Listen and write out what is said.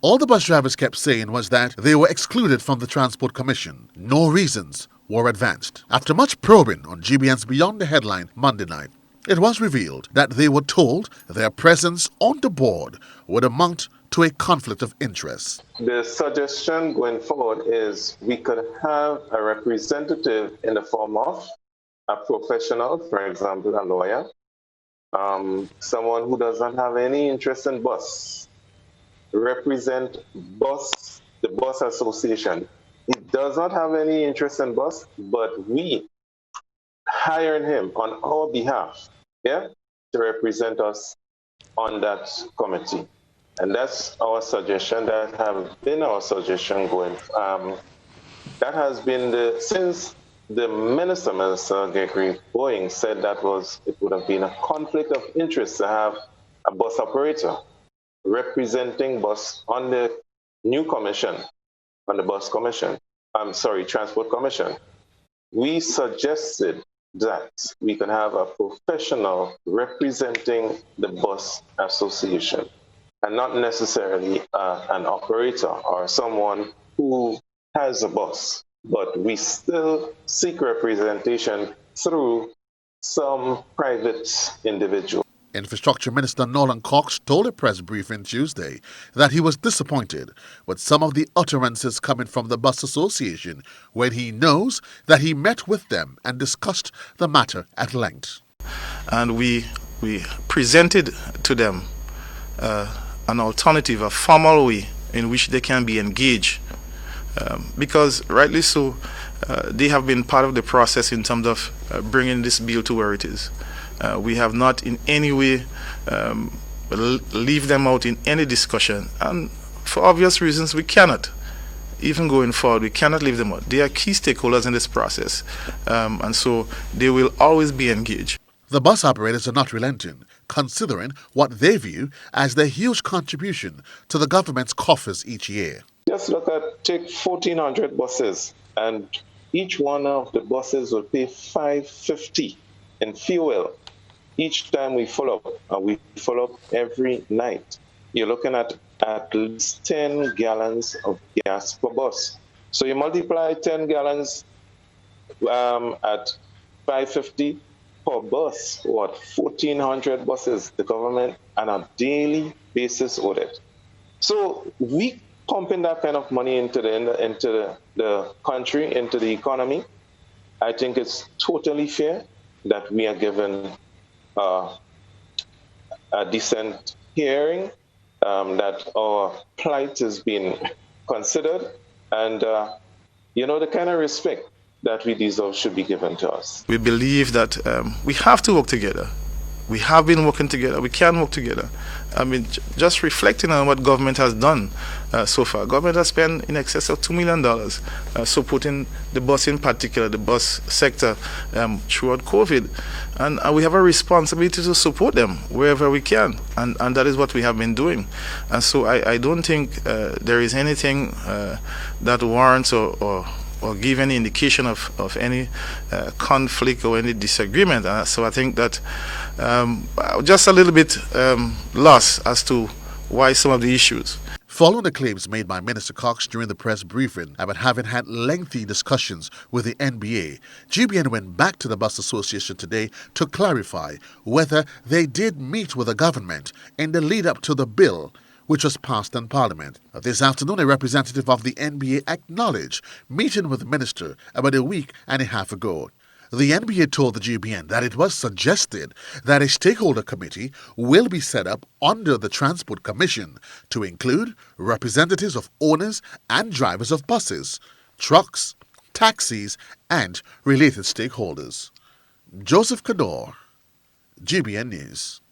All the bus drivers kept saying was that they were excluded from the Transport Commission. No reasons were advanced. After much probing on GBN's Beyond the Headline Monday night, it was revealed that they were told their presence on the board would amount to a conflict of interest. The suggestion going forward is we could have a representative in the form of a professional, for example, a lawyer, someone who doesn't have any interest in bus, represent the bus association. He does not have any interest in bus, but we hired him on our behalf, yeah, to represent us on that committee. And that's our suggestion. That has been our suggestion going. That has been since the Minister Gregory Boeing said it would have been a conflict of interest to have a bus operator representing bus on the new commission, on the bus commission. Transport Commission. We suggested that we can have a professional representing the bus association, and not necessarily an operator or someone who has a bus, but we still seek representation through some private individual. Infrastructure Minister Nolan Cox told a press briefing Tuesday that he was disappointed with some of the utterances coming from the Bus Association when he knows that he met with them and discussed the matter at length. And we presented to them an alternative, a formal way in which they can be engaged. Because rightly so, they have been part of the process in terms of bringing this bill to where it is. We have not in any way leave them out in any discussion, and for obvious reasons we cannot. Even going forward, we cannot leave them out. They are key stakeholders in this process, and so they will always be engaged. The bus operators are not relenting, considering what they view as their huge contribution to the government's coffers each year. Just take 1,400 buses, and each one of the buses will pay $5.50 in fuel each time we follow up, and we follow up every night. You're looking at least 10 gallons of gas per bus. So you multiply 10 gallons at $5.50 per bus, 1,400 buses the government on a daily basis audit. So we pumping that kind of money into the country, into the economy. I think it's totally fair that we are given a decent hearing, that our plight is being considered, and the kind of respect that we deserve should be given to us. We believe that we have to work together. We have been working together. We can work together. I mean, just reflecting on what government has done so far. Government has spent in excess of $2 million supporting the bus, in particular, the bus sector throughout COVID. And we have a responsibility to support them wherever we can. And that is what we have been doing. And so I don't think there is anything that warrants or give any indication of any conflict or any disagreement. So I think that just a little bit lost as to why some of the issues. Following the claims made by Minister Cox during the press briefing about having had lengthy discussions with the NBA, GBN went back to the Bus Association today to clarify whether they did meet with the government in the lead-up to the bill which was passed in Parliament. This afternoon, a representative of the NBA acknowledged meeting with the minister about a week and a half ago. The NBA told the GBN that it was suggested that a stakeholder committee will be set up under the Transport Commission to include representatives of owners and drivers of buses, trucks, taxis, and related stakeholders. Joseph Kador, GBN News.